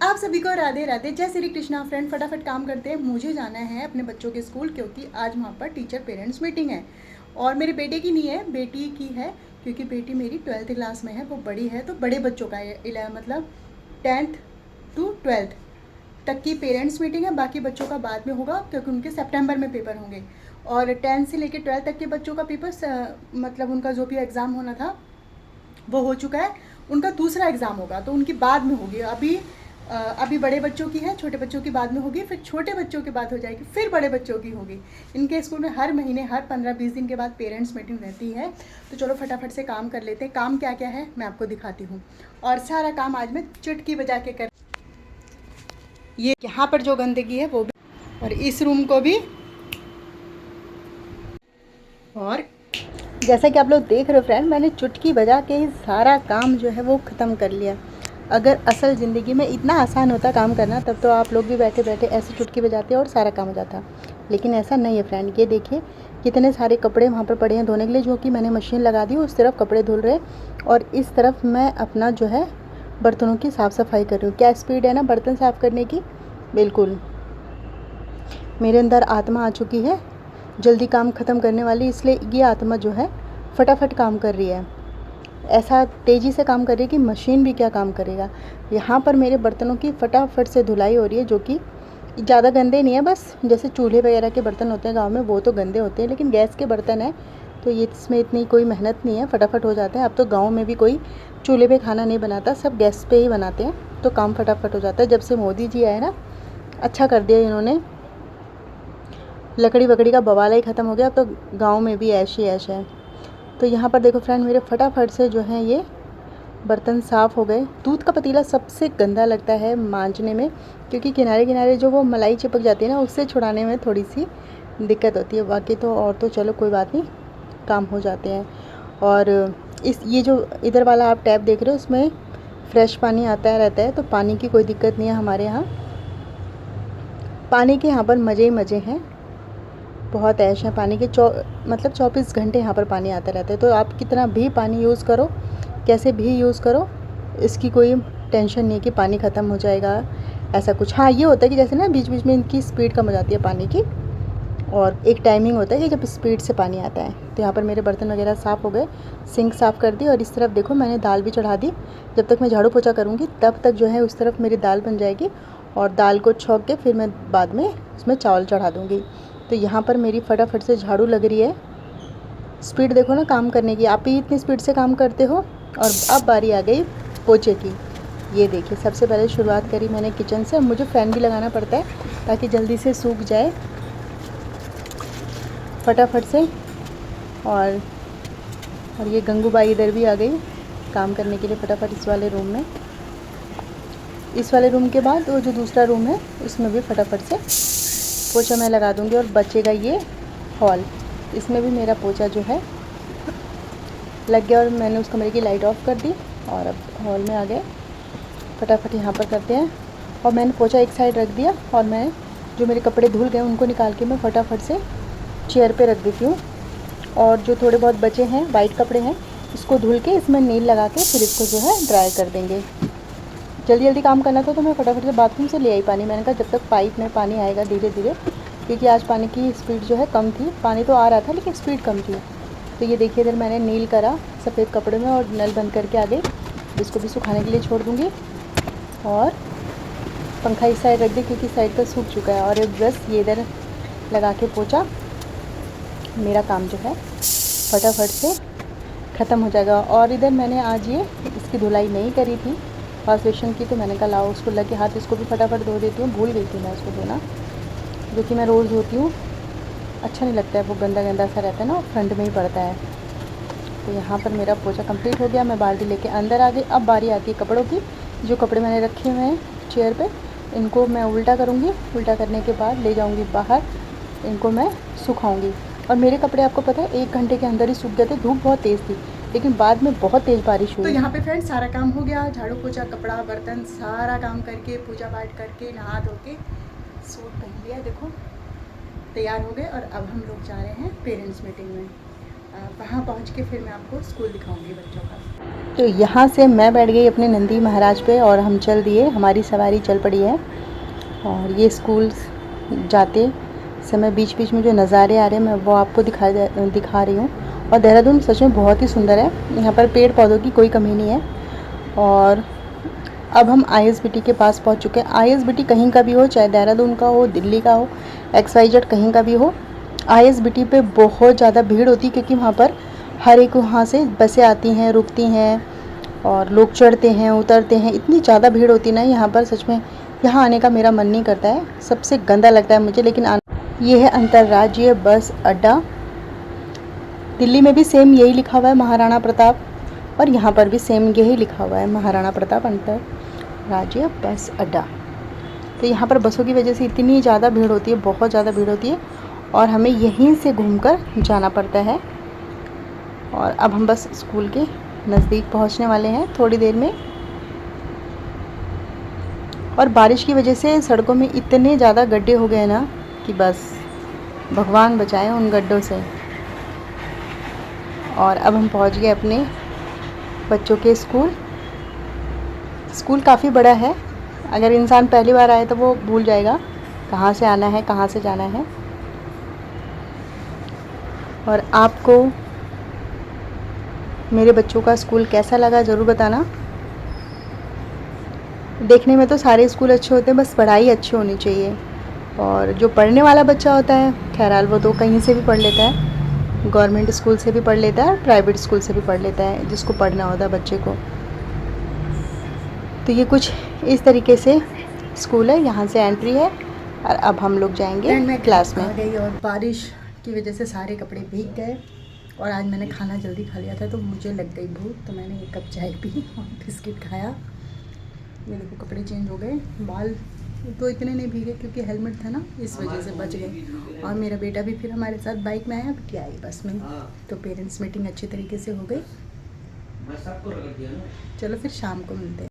आप सभी को राधे राधे, जय श्री कृष्णा। फ्रेंड फटाफट काम करते हैं, मुझे जाना है अपने बच्चों के स्कूल क्योंकि आज वहाँ पर टीचर पेरेंट्स मीटिंग है। और मेरे बेटे की नहीं है, बेटी की है, क्योंकि बेटी मेरी 12th क्लास में है, वो बड़ी है, तो बड़े बच्चों का है, मतलब 10th to 12th तक की पेरेंट्स मीटिंग है। बाकी बच्चों का बाद में होगा क्योंकि उनके सितंबर में पेपर होंगे। और 10 से लेकर 12 तक के बच्चों का पेपर मतलब उनका जो भी एग्ज़ाम होना था वो हो चुका है। उनका दूसरा एग्ज़ाम होगा तो उनकी बाद में होगी। अभी बड़े बच्चों की है, छोटे बच्चों की बाद में होगी, फिर छोटे बच्चों की बात हो जाएगी, फिर बड़े बच्चों की होगी। इनके स्कूल में हर महीने हर 15-20 दिन के बाद पेरेंट्स मीटिंग रहती है। तो चलो फटाफट से काम कर लेते हैं। काम क्या क्या है मैं आपको दिखाती हूँ, और सारा काम आज मैं चुटकी बजा के कर। ये यहाँ पर जो गंदगी है वो भी, और इस रूम को भी। और जैसा कि आप लोग देख रहे हो फ्रेंड, मैंने चुटकी बजा के ही सारा काम जो है वो ख़त्म कर लिया। अगर असल ज़िंदगी में इतना आसान होता काम करना, तब तो आप लोग भी बैठे बैठे ऐसे चुटकी बजाते और सारा काम हो जाता। लेकिन ऐसा नहीं है फ्रेंड। ये देखिए कितने सारे कपड़े वहाँ पर पड़े हैं धोने के लिए, जो कि मैंने मशीन लगा दी। उस तरफ कपड़े धुल रहे और इस तरफ मैं अपना जो है बर्तनों की साफ़ सफाई कर रही हूँ। क्या स्पीड है ना बर्तन साफ़ करने की, बिल्कुल मेरे अंदर आत्मा आ चुकी है जल्दी काम ख़त्म करने वाली। इसलिए ये आत्मा जो है फटाफट काम कर रही है, ऐसा तेज़ी से काम कर रही है कि मशीन भी क्या काम करेगा। यहाँ पर मेरे बर्तनों की फटाफट से धुलाई हो रही है, जो कि ज़्यादा गंदे नहीं है। बस जैसे चूल्हे वगैरह के बर्तन होते हैं गांव में, वो तो गंदे होते हैं, लेकिन गैस के बर्तन है तो ये इसमें इतनी कोई मेहनत नहीं है, फटाफट हो जाता है। अब तो गाँव में भी कोई चूल्हे पर खाना नहीं बनाता, सब गैस पर ही बनाते हैं, तो काम फटाफट हो जाता है। जब से मोदी जी आए ना, अच्छा कर दिया इन्होंने, लकड़ी वकड़ी का बवाला ही ख़त्म हो गया। अब तो गांव में भी ऐश ही ऐश है। तो यहाँ पर देखो फ्रेंड, मेरे फटाफट से जो है ये बर्तन साफ़ हो गए। दूध का पतीला सबसे गंदा लगता है मांजने में, क्योंकि किनारे किनारे जो वो मलाई चिपक जाती है ना, उससे छुड़ाने में थोड़ी सी दिक्कत होती है। बाकी तो और तो चलो कोई बात नहीं, काम हो जाते हैं। और ये जो इधर वाला आप टैप देख रहे हो, उसमें फ्रेश पानी आता रहता है, तो पानी की कोई दिक्कत नहीं है हमारे यहाँ। पानी के यहाँ पर मज़े ही मज़े हैं, बहुत ऐश है पानी के। मतलब 24 घंटे यहाँ पर पानी आता रहता है। तो आप कितना भी पानी यूज़ करो, कैसे भी यूज़ करो, इसकी कोई टेंशन नहीं है कि पानी ख़त्म हो जाएगा, ऐसा कुछ। हाँ, ये होता है कि जैसे ना बीच बीच में इनकी स्पीड कम हो जाती है पानी की, और एक टाइमिंग होता है कि जब स्पीड से पानी आता है। तो यहाँ पर मेरे बर्तन वगैरह साफ़ हो गए, सिंक साफ़ कर दी, और इस तरफ देखो मैंने दाल भी चढ़ा दी। जब तक मैं झाड़ू पोछा करूँगी तब तक जो है उस तरफ मेरी दाल बन जाएगी, और दाल को छौंक के फिर मैं बाद में उसमें चावल चढ़ा दूँगी। तो यहाँ पर मेरी फटाफट से झाड़ू लग रही है। स्पीड देखो ना काम करने की, आप ही इतनी स्पीड से काम करते हो। और अब बारी आ गई पोछे की। ये देखिए, सबसे पहले शुरुआत करी मैंने किचन से। मुझे फ़ैन भी लगाना पड़ता है ताकि जल्दी से सूख जाए फटाफट से। और ये गंगूबाई इधर भी आ गई काम करने के लिए फटाफट इस वाले रूम में। इस वाले रूम के बाद वो जो दूसरा रूम है उसमें भी फटाफट से पोछा मैं लगा दूंगी। और बचेगा ये हॉल, इसमें भी मेरा पोछा जो है लग गया, और मैंने उस कमरे की लाइट ऑफ कर दी और अब हॉल में आ गए। फटाफट यहाँ पर करते हैं। और मैंने पोछा एक साइड रख दिया, और मैं जो मेरे कपड़े धुल गए उनको निकाल के मैं फटाफट से चेयर पे रख देती हूँ। और जो थोड़े बहुत बचे हैं वाइट कपड़े हैं, इसको धुल के इसमें नील लगा के फिर इसको जो है ड्राई कर देंगे। जल्दी जल्दी काम करना था, तो मैं फटाफट से बाथरूम से ले आई पानी। मैंने कहा जब तक पाइप में पानी आएगा धीरे धीरे, क्योंकि आज पानी की स्पीड जो है कम थी। पानी तो आ रहा था लेकिन स्पीड कम थी। तो ये देखिए, इधर मैंने नील करा सफ़ेद कपड़े में और नल बंद करके आ गई। इसको भी सुखाने के लिए छोड़ दूँगी, और पंखा इस साइड रख दी क्योंकि इस साइड का सूख चुका है। और एक ब्रश ये इधर लगा के पोछा, मेरा काम जो है फटाफट से ख़त्म हो जाएगा। और इधर मैंने आज ये इसकी धुलाई नहीं करी थी वॉश बेसिन की, तो मैंने कहा लाओ उसको लगे हाथ, इसको भी फटाफट धो देती हूँ। भूल गई थी मैं उसको धोना, जो कि मैं रोज़ धोती हूँ। अच्छा नहीं लगता है, वो गंदा गंदा सा रहता है ना, फ्रंट में ही पड़ता है। तो यहाँ पर मेरा पोछा कंप्लीट हो गया। मैं बाल्टी लेके अंदर आ गई। अब बारी आती है कपड़ों की। जो कपड़े मैंने रखे हुए हैं चेयर पे, इनको मैं उल्टा करूँगी। उल्टा करने के बाद ले जाऊँगी बाहर, इनको मैं सुखाऊँगी। और मेरे कपड़े आपको पता है 1 घंटे के अंदर ही सूख गए थे। धूप बहुत तेज़ थी, लेकिन बाद में बहुत तेज़ बारिश हुई। तो यहाँ पे फ्रेंड्स सारा काम हो गया, झाड़ू पोछा कपड़ा बर्तन सारा काम करके, पूजा पाठ करके, नहा धो के सूट पहन लिया। देखो तैयार हो गए, और अब हम लोग जा रहे हैं पेरेंट्स मीटिंग में। वहाँ पहुँच के फिर मैं आपको स्कूल दिखाऊंगी बच्चों का। तो यहाँ से मैं बैठ गई अपने नंदी महाराज पे और हम चल दिए, हमारी सवारी चल पड़ी है। और ये स्कूल जाते समय बीच बीच में जो नज़ारे आ रहे हैं मैं वो आपको दिखा रही हूँ। और देहरादून सच में बहुत ही सुंदर है, यहाँ पर पेड़ पौधों की कोई कमी नहीं है। और अब हम ISBT के पास पहुँच चुके हैं। ISBT कहीं का भी हो, चाहे देहरादून का हो, दिल्ली का हो, XYZ कहीं का भी हो, ISBT पे बहुत ज़्यादा भीड़ होती है, क्योंकि वहाँ पर हर एक वहाँ से बसें आती हैं, रुकती हैं और लोग चढ़ते हैं उतरते हैं। इतनी ज़्यादा भीड़ होती है ना यहाँ पर, सच में यहाँ आने का मेरा मन नहीं करता है, सबसे गंदा लगता है मुझे। लेकिन ये है अंतर्राज्यीय बस अड्डा। दिल्ली में भी सेम यही लिखा हुआ है महाराणा प्रताप, और यहाँ पर भी सेम यही लिखा हुआ है महाराणा प्रताप अंतर्राज्यीय बस अड्डा। तो यहाँ पर बसों की वजह से इतनी ज़्यादा भीड़ होती है, बहुत ज़्यादा भीड़ होती है, और हमें यहीं से घूमकर जाना पड़ता है। और अब हम बस स्कूल के नज़दीक पहुँचने वाले हैं थोड़ी देर में। और बारिश की वजह से सड़कों में इतने ज़्यादा गड्ढे हो गए ना कि बस भगवान बचाए उन गड्ढों से। और अब हम पहुँच गए अपने बच्चों के स्कूल। स्कूल काफ़ी बड़ा है, अगर इंसान पहली बार आए तो वो भूल जाएगा कहाँ से आना है, कहाँ से जाना है। और आपको मेरे बच्चों का स्कूल कैसा लगा ज़रूर बताना। देखने में तो सारे स्कूल अच्छे होते हैं, बस पढ़ाई अच्छी होनी चाहिए। और जो पढ़ने वाला बच्चा होता है, खैरहाल वो तो कहीं से भी पढ़ लेता है, गवर्नमेंट स्कूल से भी पढ़ लेता है, प्राइवेट स्कूल से भी पढ़ लेता है, जिसको पढ़ना होता है बच्चे को। तो ये कुछ इस तरीके से स्कूल है, यहाँ से एंट्री है। और अब हम लोग जाएंगे क्लास में। आ गई और बारिश की वजह से सारे कपड़े भीग गए। और आज मैंने खाना जल्दी खा लिया था तो मुझे लग गई भूख, तो मैंने एक कप चाय पी और बिस्किट खाया। ये देखो कपड़े चेंज हो गए, बाल तो इतने नहीं भीगे क्योंकि हेलमेट था ना, इस वजह से बच गए। और मेरा बेटा भी फिर हमारे साथ बाइक में आया, बिटिया आई बस में। तो पेरेंट्स मीटिंग अच्छी तरीके से हो गई। चलो फिर शाम को मिलते हैं।